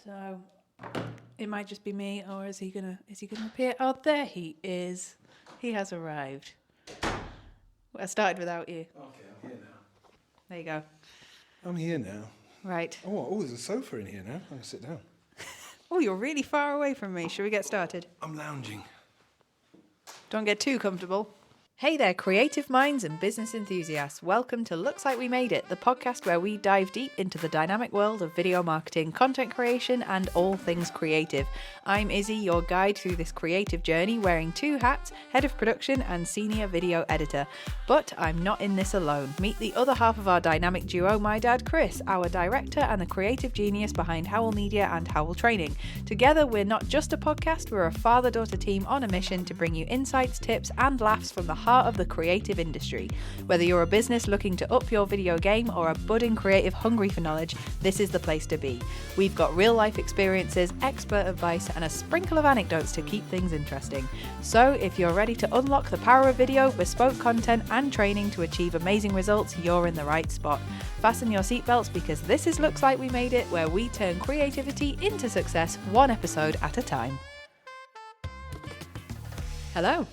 So it might just be me, or is he gonna appear? Oh, there he is. He has arrived. I started without you. Okay, I'm here now. There you go. I'm here now. Right. Oh, there's a sofa in here now. I can sit down. Oh, you're really far away from me. Should we get started? I'm lounging. Don't get too comfortable. Hey there, creative minds and business enthusiasts. Welcome to Looks Like We Made It, the podcast where we dive deep into the dynamic world of video marketing, content creation, and all things creative. I'm Issy, your guide through this creative journey, wearing two hats, head of production and senior video editor. But I'm not in this alone. Meet the other half of our dynamic duo, my dad Chris, our director and the creative genius behind Howell Media and Howell Training. Together, we're not just a podcast, we're a father-daughter team on a mission to bring you insights, tips, and laughs from the heart of the creative industry. Whether you're a business looking to up your video game or a budding creative hungry for knowledge, this is the place to be. We've got real life experiences, expert advice, and a sprinkle of anecdotes to keep things interesting. So if you're ready to unlock the power of video, bespoke content, and training to achieve amazing results, you're in the right spot. Fasten your seatbelts because this is Looks Like We Made It, where we turn creativity into success one episode at a time. Hello.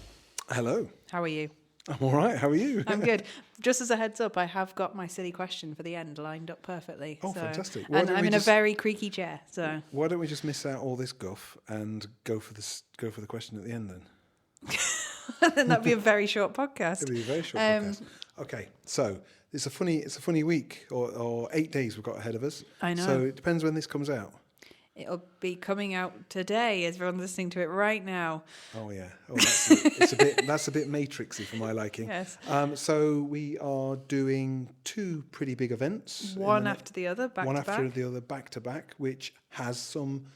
Hello. How are you? I'm all right. How are you? I'm good. Just as a heads up, I have got my silly question for the end lined up perfectly. Oh, fantastic. And I'm in a very creaky chair. So why don't we just miss out all this guff and go for the question at the end then? then that'd be a very short podcast. It'll be a very short podcast. Okay, so it's a funny week or 8 days we've got ahead of us. I know. So it depends when this comes out. It'll be coming out today as everyone's listening to it right now. Oh yeah. Oh, that's a bit matrixy for my liking. Yes. So we are doing two pretty big events. One after the other, back to back. One after the other, back to back, which has some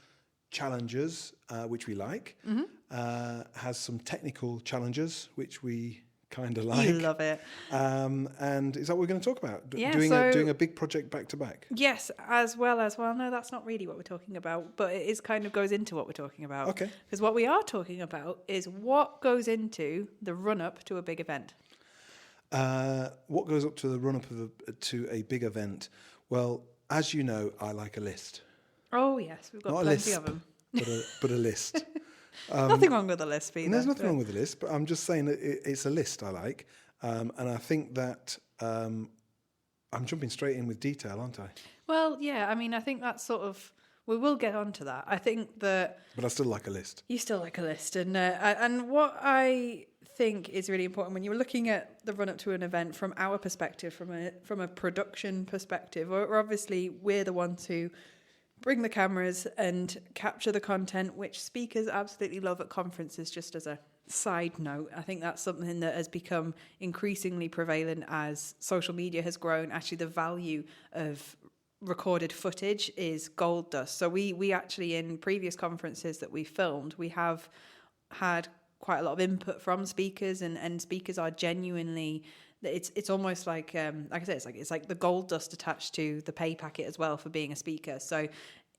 challenges, which we like. Mm-hmm. Has some technical challenges, which we kind of like. You love it. And is that what we're going to talk about? Yeah, doing a big project back to back. Yes, as well, no, that's not really what we're talking about, but it is kind of goes into what we're talking about. Okay. Because what we are talking about is what goes into the run-up to a big event. What goes up to the run-up to a big event? Well, as you know, I like a list. Oh, yes, we've got Not plenty of them. But a list. Nothing wrong with the list, Peter. There's nothing wrong with the list, but I'm just saying that it's a list I like. And I think that I'm jumping straight in with detail, aren't I? Well, yeah, I mean, I think that's sort of... We will get onto that. I think that... But I still like a list. You still like a list. And what I think is really important when you're looking at the run-up to an event from our perspective, from a production perspective, or obviously we're the ones who bring the cameras and capture the content, which speakers absolutely love at conferences, just as a side note. I think that's something that has become increasingly prevalent as social media has grown. Actually, the value of recorded footage is gold dust. So we actually, in previous conferences that we filmed, we have had quite a lot of input from speakers, and speakers are genuinely... It's almost like I said, it's like the gold dust attached to the pay packet as well for being a speaker. So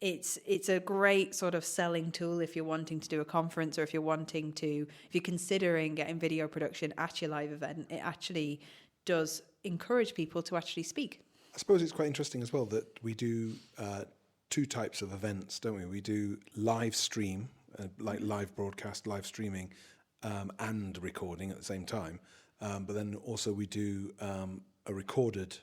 it's a great sort of selling tool if you're wanting to do a conference, or if you're considering getting video production at your live event. It actually does encourage people to actually speak. I suppose it's quite interesting as well that we do two types of events, don't we? We do live stream, like live broadcast, live streaming, and recording at the same time. But then also we do a recorded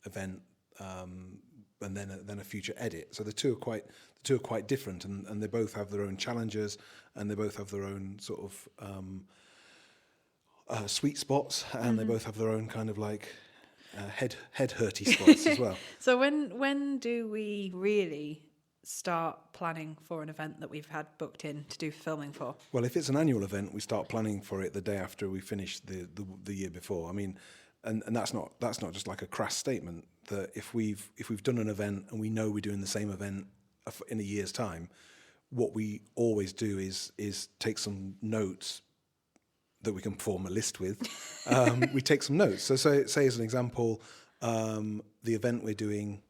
event and then a future edit. So the two are quite different, and they both have their own challenges, and they both have their own sort of sweet spots, and they both have their own kind of like head hurty spots as well. So when do we really start planning for an event that we've had booked in to do filming for? Well, if it's an annual event, we start planning for it the day after we finish the year before. I mean, and that's not just like a crass statement. That if we've done an event and we know we're doing the same event in a year's time, what we always do is take some notes that we can form a list with. We take some notes. So say as an example, the event we're doing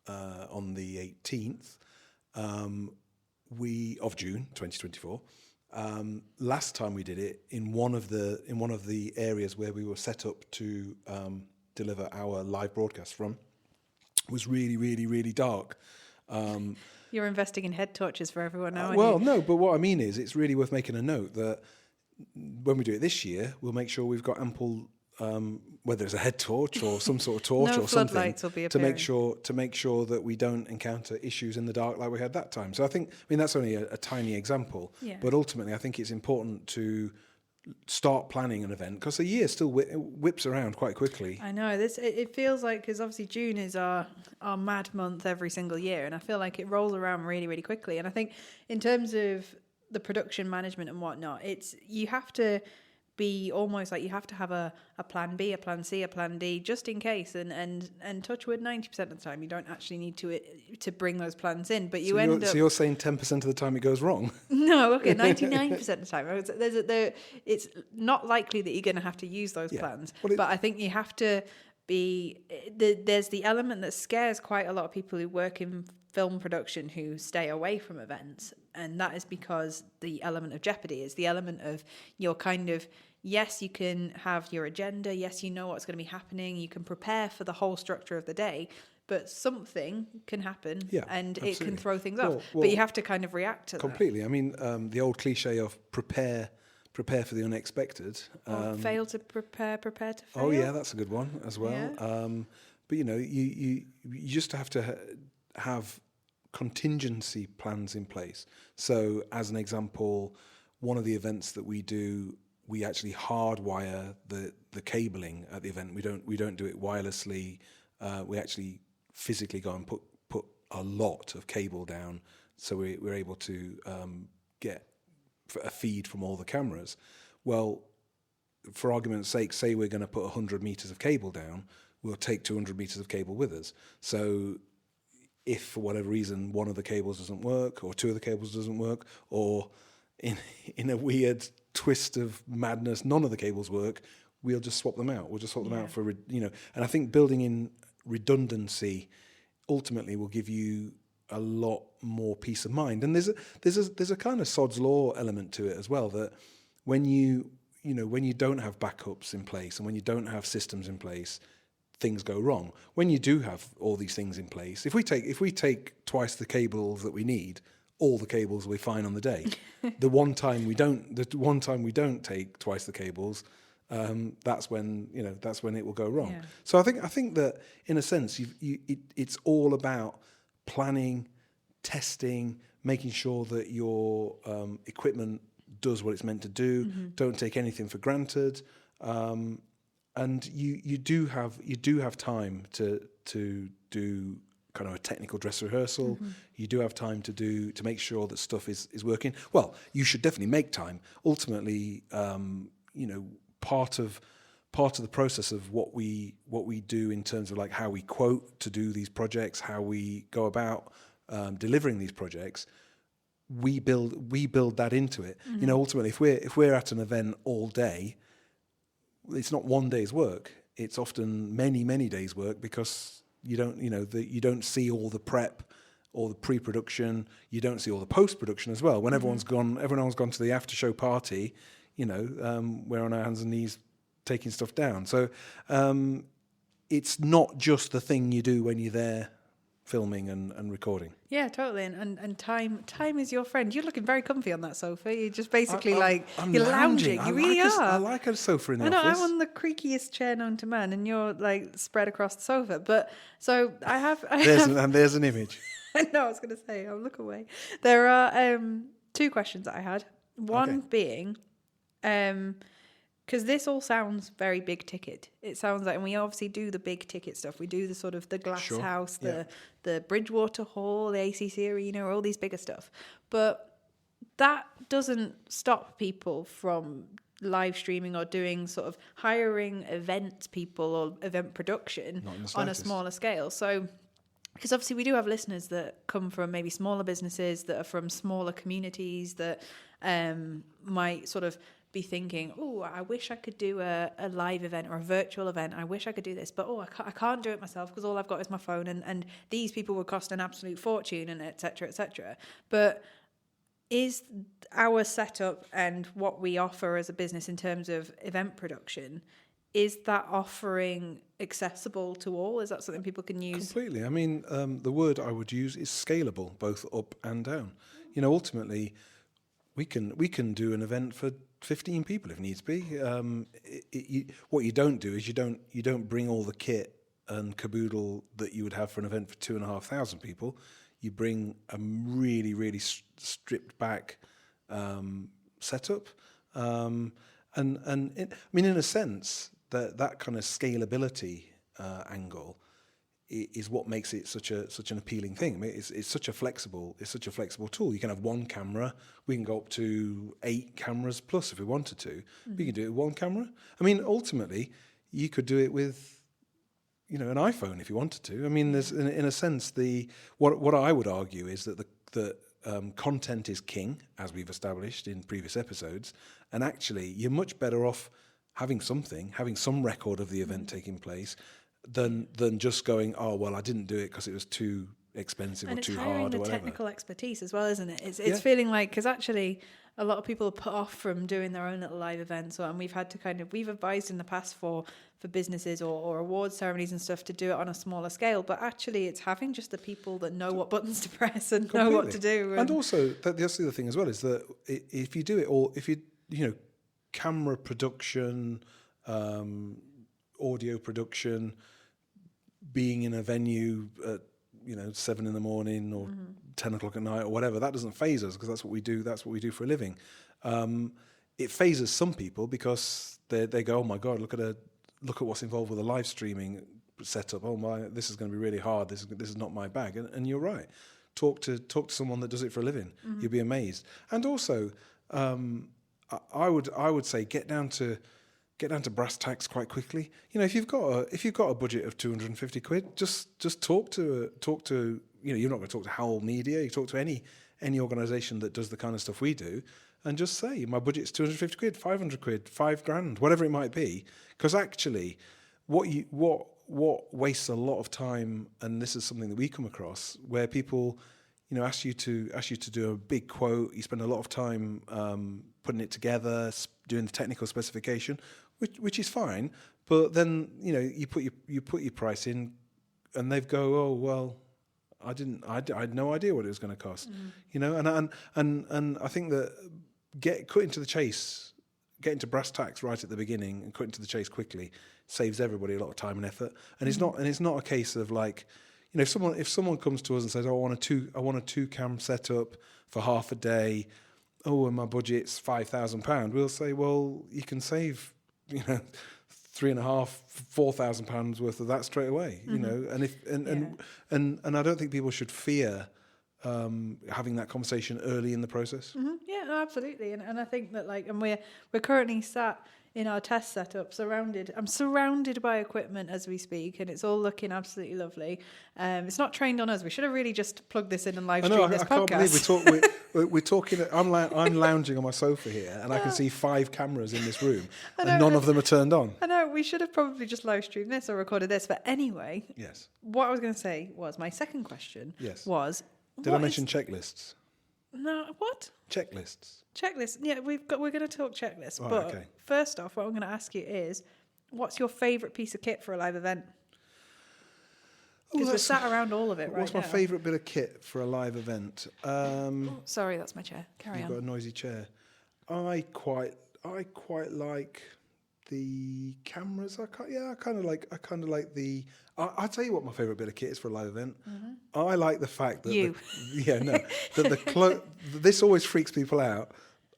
on the 18th. Of June 2024. Last time we did it in one of the areas where we were set up to deliver our live broadcast from was really, really, really dark. You're investing in head torches for everyone now, aren't Well, you? no, but what I mean is it's really worth making a note that when we do it this year, we'll make sure we've got ample, whether it's a head torch or some sort of torch No or something, floodlights will be to make appearing. sure that we don't encounter issues in the dark like we had that time. So I mean, that's only a tiny example, Yeah. but ultimately I think it's important to start planning an event because the year still whips around quite quickly. I know it feels like, because obviously June is our mad month every single year, and I feel like it rolls around really, really quickly. And I think in terms of the production management and whatnot, you have to be almost like you have to have a plan B, a plan C, a plan D, just in case. And touch wood, 90% of the time you don't actually need to bring those plans in, but So you're saying 10% of the time it goes wrong? No, okay, 99% of the time. It's not likely that you're going to have to use those plans, but I think you have to be. There's the element that scares quite a lot of people who work in film production who stay away from events, and that is because the element of jeopardy is the element of your kind of. Yes, you can have your agenda. Yes, you know what's going to be happening. You can prepare for the whole structure of the day, but something can happen and absolutely. it can throw things off. Well, but you have to kind of react to completely. I mean, the old cliche of prepare for the unexpected. Fail to prepare to fail. Oh yeah, that's a good one as well. Yeah. But you just have to have contingency plans in place. So as an example, one of the events that we do, we actually hardwire the cabling at the event. We don't do it wirelessly. We actually physically go and put a lot of cable down, so we're able to get a feed from all the cameras. Well, for argument's sake, say we're going to put 100 meters of cable down, we'll take 200 meters of cable with us. So if for whatever reason one of the cables doesn't work, or two of the cables doesn't work, or in a weird twist of madness none of the cables work, we'll just swap them out. We'll just swap them out for, and I think building in redundancy ultimately will give you a lot more peace of mind. And there's a kind of sod's law element to it as well, that when you don't have backups in place and when you don't have systems in place, things go wrong. When you do have all these things in place, if we take twice the cables that we need, all the cables will be fine on the day. The one time we don't take twice the cables, that's when it will go wrong. Yeah. So I think that in a sense, it's all about planning, testing, making sure that your equipment does what it's meant to do. Mm-hmm. Don't take anything for granted, and you do have time to do kind of a technical dress rehearsal. Mm-hmm. You do have time to make sure that stuff is working. Well, you should definitely make time. Ultimately, part of the process of what we do in terms of like how we quote to do these projects, how we go about delivering these projects, we build that into it. Mm-hmm. Ultimately, if we're at an event all day, it's not one day's work. It's often many days' work, because you don't see all the prep, all the pre-production. You don't see all the post-production as well. When everyone's gone to the after-show party, we're on our hands and knees taking stuff down. So it's not just the thing you do when you're there filming and recording. Yeah, totally. And time is your friend. You're looking very comfy on that sofa. You're just basically I'm you're lounging. You really are. I like a sofa in the office. I know, I'm on the creakiest chair known to man, and you're like spread across the sofa. But so there's an image. I know, I was going to say, I'll look away. There are two questions that I had. One being, because this all sounds very big ticket. It sounds like, and we obviously do the big ticket stuff. We do the sort of the glass house, the Bridgewater Hall, the ACC Arena, all these bigger stuff. But that doesn't stop people from live streaming or doing sort of hiring event people or event production on a smaller scale. So, because obviously we do have listeners that come from maybe smaller businesses, that are from smaller communities, that might sort of be thinking, oh, I wish I could do a live event or a virtual event. I wish I could do this, but I can't do it myself because all I've got is my phone, and these people would cost an absolute fortune, and et cetera, et cetera. But is our setup and what we offer as a business in terms of event production, is that offering accessible to all? Is that something people can use? Completely. I mean, the word I would use is scalable, both up and down. Ultimately, we can do an event for 15 people if needs be. What you don't do is you don't bring all the kit and caboodle that you would have for an event for 2,500 people. You bring a really, really stripped back setup, in a sense, that kind of scalability angle is what makes it such an appealing thing. I mean, it's such a flexible tool. You can have one camera. We can go up to 8 cameras plus if we wanted to. We can do it with one camera. I mean, ultimately, you could do it with an iPhone if you wanted to. I mean, there's in a sense what I would argue is that the content is king, as we've established in previous episodes, and actually you're much better off having some record of the event taking place than just going, oh well, I didn't do it because it was too expensive or too hard or whatever. And it's hiring the technical expertise as well, isn't it? It's feeling like, because actually a lot of people are put off from doing their own little live events, and we've had to we've advised in the past for businesses or award ceremonies and stuff to do it on a smaller scale, but actually it's having just the people that know what buttons to press and know what to do. And also, that's the other thing as well, is that if you do it all, if you camera production, audio production, being in a venue at 7 a.m. or 10 o'clock at night or whatever, that doesn't faze us because that's what we do for a living. It phases some people because they go, oh my god, look at what's involved with a live streaming setup. Oh my, this is going to be really hard. This is not my bag. And you're right. Talk to someone that does it for a living. You'll be amazed. And also, I would say get down to brass tacks quite quickly. If you've got a budget of 250 quid, just talk to you're not going to talk to Howell Media. You talk to any organisation that does the kind of stuff we do, and just say my budget's 250 quid, 500 quid, $5,000, whatever it might be. Because actually, what wastes a lot of time, and this is something that we come across, where people ask you to do a big quote. You spend a lot of time putting it together, doing the technical specification, which is fine. But then you put your price in, and they go, oh well, I had no idea what it was going to cost. And I think that cutting to the chase, getting to brass tacks right at the beginning, and cutting to the chase quickly saves everybody a lot of time and effort. And it's not a case of like, if someone comes to us and says, oh, I want a 2-cam setup for half a day, and my budget's £5,000, we'll say, well, you can save £3,500-4,000 worth of that straight away. And I don't think people should fear having that conversation early in the process. Yeah, no, absolutely. And I think that and we're currently sat in our test setup, I'm surrounded by equipment as we speak, and it's all looking absolutely lovely. It's not trained on us. We should have really just plugged this in and live streamed this podcast. I can't believe we're talking. I'm lounging on my sofa here, and I can see 5 cameras in this room, and none of them are turned on. I know, we should have probably just live streamed this or recorded this. But anyway, yes. What I was going to say was, my second question was... Did I mention checklists? No, what? Checklists. Checklists. Yeah, we're going to talk checklists. Right, but first off, what I'm going to ask you is, what's your favourite piece of kit for a live event? Because we're sat around all of it right now. What's my favourite bit of kit for a live event? Sorry, that's my chair. Carry on. You've got a noisy chair. I quite like the cameras. I kind of like the. I'll tell you what my favourite bit of kit is for a live event. I like the fact that this always freaks people out.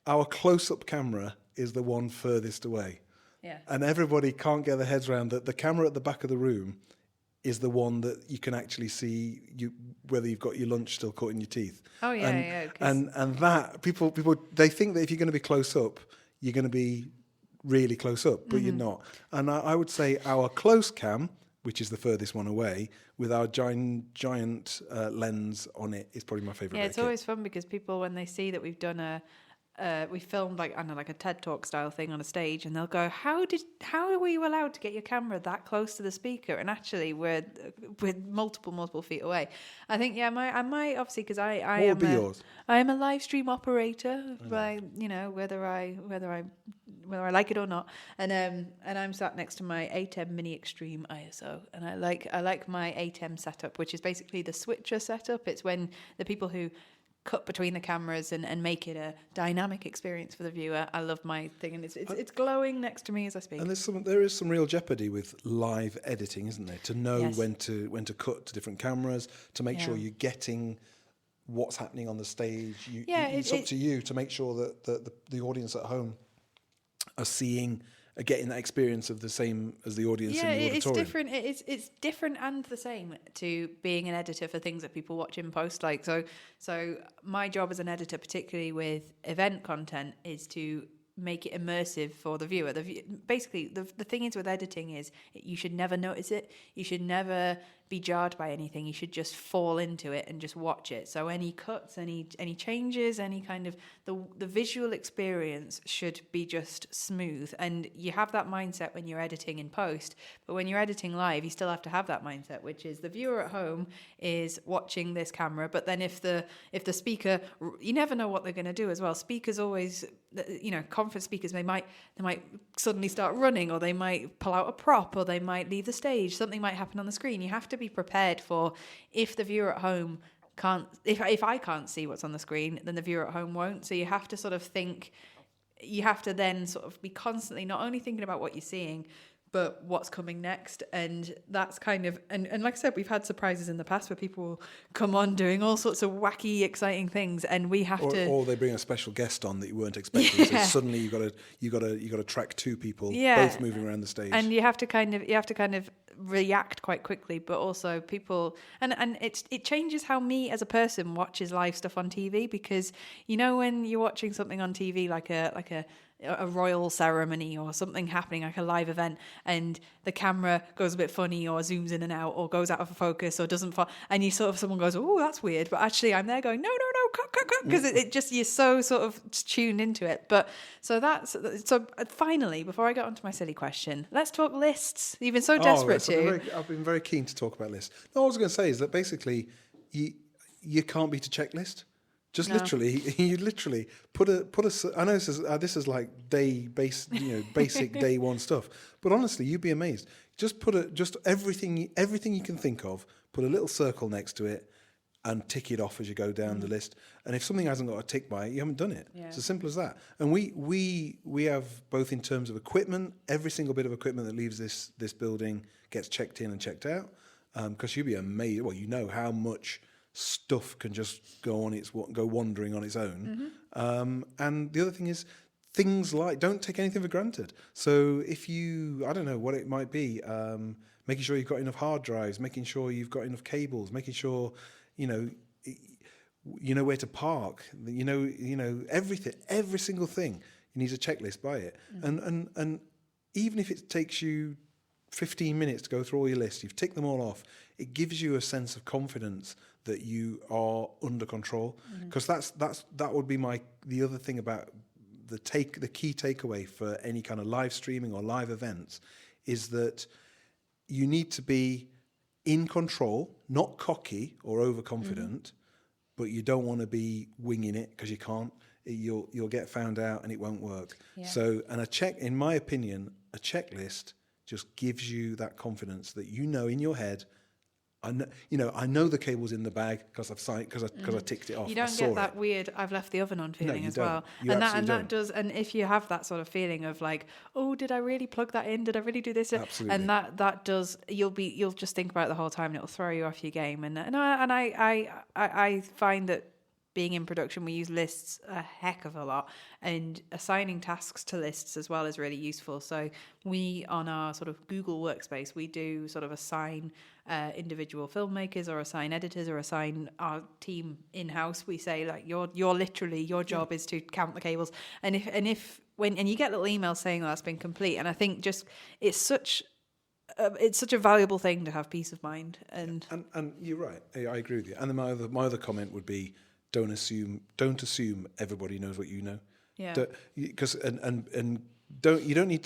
Our close-up camera is the one furthest away. Yeah. And everybody can't get their heads around that the camera at the back of the room is the one that you can actually see whether you've got your lunch still caught in your teeth. Oh yeah, and that people they think that if you're going to be close up, you're going to be really close up, but you're not. And I would say our close cam, which is the furthest one away, with our giant lens on it, is probably my favourite. Yeah, it's always fun because people, when they see that we've done a we filmed like, I don't know, like a TED Talk style thing on a stage, and they'll go, how were you allowed to get your camera that close to the speaker? And actually we're multiple feet away. I think, I might obviously, because I What would be yours? I am a live stream operator, by, whether I like it or not. And I'm sat next to my ATEM Mini Extreme ISO, and I like my ATEM setup, which is basically the switcher setup. It's when the people who cut between the cameras and make it a dynamic experience for the viewer. I love my thing, and it's glowing next to me as I speak. And there is some real jeopardy with live editing, isn't there? To know Yes. when to cut to different cameras, to make sure you're getting what's happening on the stage. It's up to you to make sure that the audience at home are getting that experience of the same as the audience in the auditorium. It's different. It's different and the same to being an editor for things that people watch in post. Like so my job as an editor, particularly with event content, is to make it immersive for the viewer. Basically, the thing is with editing is you should never notice it. You should never be jarred by anything. You should just fall into it and just watch it. So any cuts, any changes, any kind of the visual experience should be just smooth. And you have that mindset when you're editing in post, but when you're editing live, you still have to have that mindset, which is the viewer at home is watching this camera. But then if the speaker, you never know what they're going to do as well. Speakers always, conference speakers, they might suddenly start running, or they might pull out a prop, or they might leave the stage. Something might happen on the screen. You have to be prepared for, if the viewer at home can't, if I can't see what's on the screen, then the viewer at home won't. So you have to sort of think, you have to then sort of be constantly not only thinking about what you're seeing, but what's coming next. And that's kind of, and like I said, we've had surprises in the past where people will come on doing all sorts of wacky, exciting things, and we have or they bring a special guest on that you weren't expecting. So suddenly you got to track two people, both moving around the stage, and you have to kind of react quite quickly. But also people, and it changes how me as a person watches live stuff on TV, because when you're watching something on TV like a royal ceremony or something happening, like a live event, and the camera goes a bit funny or zooms in and out or goes out of focus or doesn't fall, and someone goes, oh, that's weird, but actually I'm there going, no, cut, because it just, you're so sort of tuned into it. But so finally, before I get onto my silly question, let's talk lists. You've been so desperate to. I've been very keen to talk about lists. No, what I was going to say is that basically you can't beat a checklist. Just you literally put a. I know this is like basic day one stuff. But honestly, you'd be amazed. Just just everything you can think of. Put a little circle next to it, and tick it off as you go down the list. And if something hasn't got a tick by it, you haven't done it. Yeah. It's as simple as that. And we have, both in terms of equipment, every single bit of equipment that leaves this building gets checked in and checked out. Because you'd be amazed. Well, how much stuff can just go wandering on its own. And the other thing is, things like, don't take anything for granted. So if I don't know what it might be, making sure you've got enough hard drives, making sure you've got enough cables, making sure you know where to park, everything, every single thing, you need a checklist by it. And even if it takes you 15 minutes to go through all your lists, you've ticked them all off, it gives you a sense of confidence that you are under control. Because that would be the other thing about the key takeaway for any kind of live streaming or live events is that you need to be in control, not cocky or overconfident, but you don't want to be winging it, because you can't. You'll get found out and it won't work. Yeah. So, in my opinion, a checklist just gives you that confidence that in your head, I know the cable's in the bag because I ticked it off. You don't get that weird "I've left the oven on" feeling as well. That does. And if you have that sort of feeling of like, oh, did I really plug that in? Did I really do this? Absolutely. And that does. You'll just think about it the whole time, and it'll throw you off your game. And I find that being in production, we use lists a heck of a lot, and assigning tasks to lists as well is really useful. So we, on our sort of Google workspace, we do sort of assign individual filmmakers, or assign editors, or assign our team in-house. We say, like, your job is to count the cables, and if you get little emails saying that's been complete. And I think just it's such a valuable thing to have peace of mind. And you're right, I agree with you. And then my other comment would be, don't assume everybody knows what you know. Yeah. Because and you don't need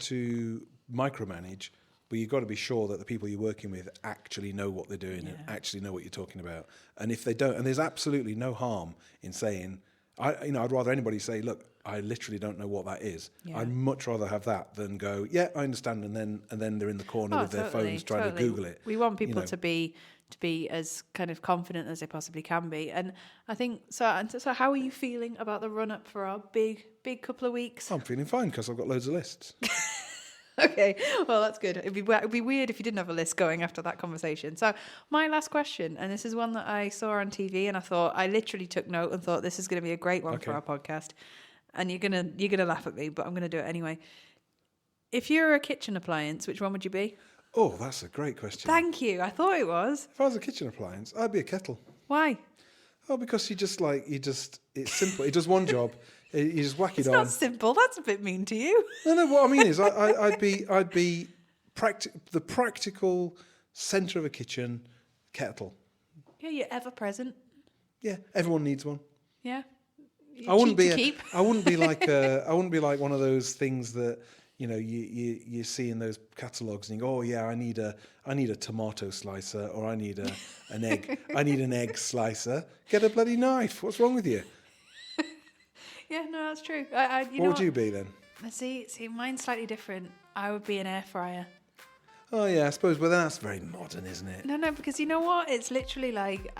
to micromanage, but you've got to be sure that the people you're working with actually know what they're doing and actually know what you're talking about. And if they don't, and there's absolutely no harm in saying, I'd rather anybody say, look, I literally don't know what that is. Yeah. I'd much rather have that than go, yeah, I understand, and then they're in the corner with their phones trying to Google it. We want people to be as kind of confident as they possibly can be. And I think so how are you feeling about the run up for our big couple of weeks? I'm feeling fine because I've got loads of lists. Okay, well, that's good. It'd be weird if you didn't have a list going after that conversation. So my last question, and this is one that I saw on TV, and I literally took note and thought this is going to be a great one for our podcast. And you're gonna laugh at me, but I'm gonna do it anyway. If you're a kitchen appliance, which one would you be? Oh, that's a great question. Thank you. I thought it was. If I was a kitchen appliance, I'd be a kettle. Why? Oh, because it's simple. It does one job. You just whack it on. It's not simple. That's a bit mean to you. No. What I mean is, I'd be the practical centre of a kitchen kettle. Yeah, you're ever present. Yeah, everyone needs one. Yeah. I wouldn't be like one of those things that you see in those catalogues and you go, oh yeah, I need a tomato slicer, or I need an egg slicer. Get a bloody knife. What's wrong with you? Yeah, no, that's true. What would you be then? See, mine's slightly different. I would be an air fryer. Oh yeah, I suppose, but that's very modern, isn't it? No, because you know what? It's literally like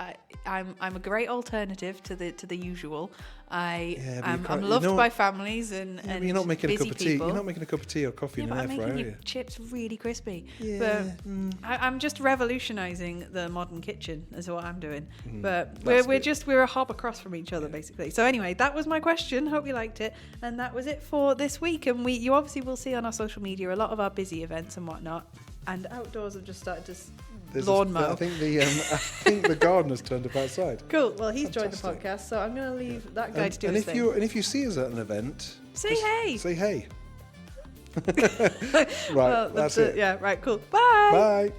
I'm a great alternative to the usual. I'm loved by families and you're not making busy a cup of people. tea. You're not making a cup of tea or coffee in an air fryer, I'm making your chips really crispy. Yeah. But I'm just revolutionising the modern kitchen is what I'm doing. But we're a hop across from each other basically. So anyway, that was my question. Hope you liked it, and that was it for this week. And you obviously will see on our social media a lot of our busy events and whatnot. And outdoors have just started to lawn mow. I think the gardener's turned up outside. Cool. Well, he's joined the podcast, so I'm going to leave that guy to do his thing. And if you see us at an event, say hey. Say hey. Right. Well, that's it. Yeah. Right. Cool. Bye. Bye.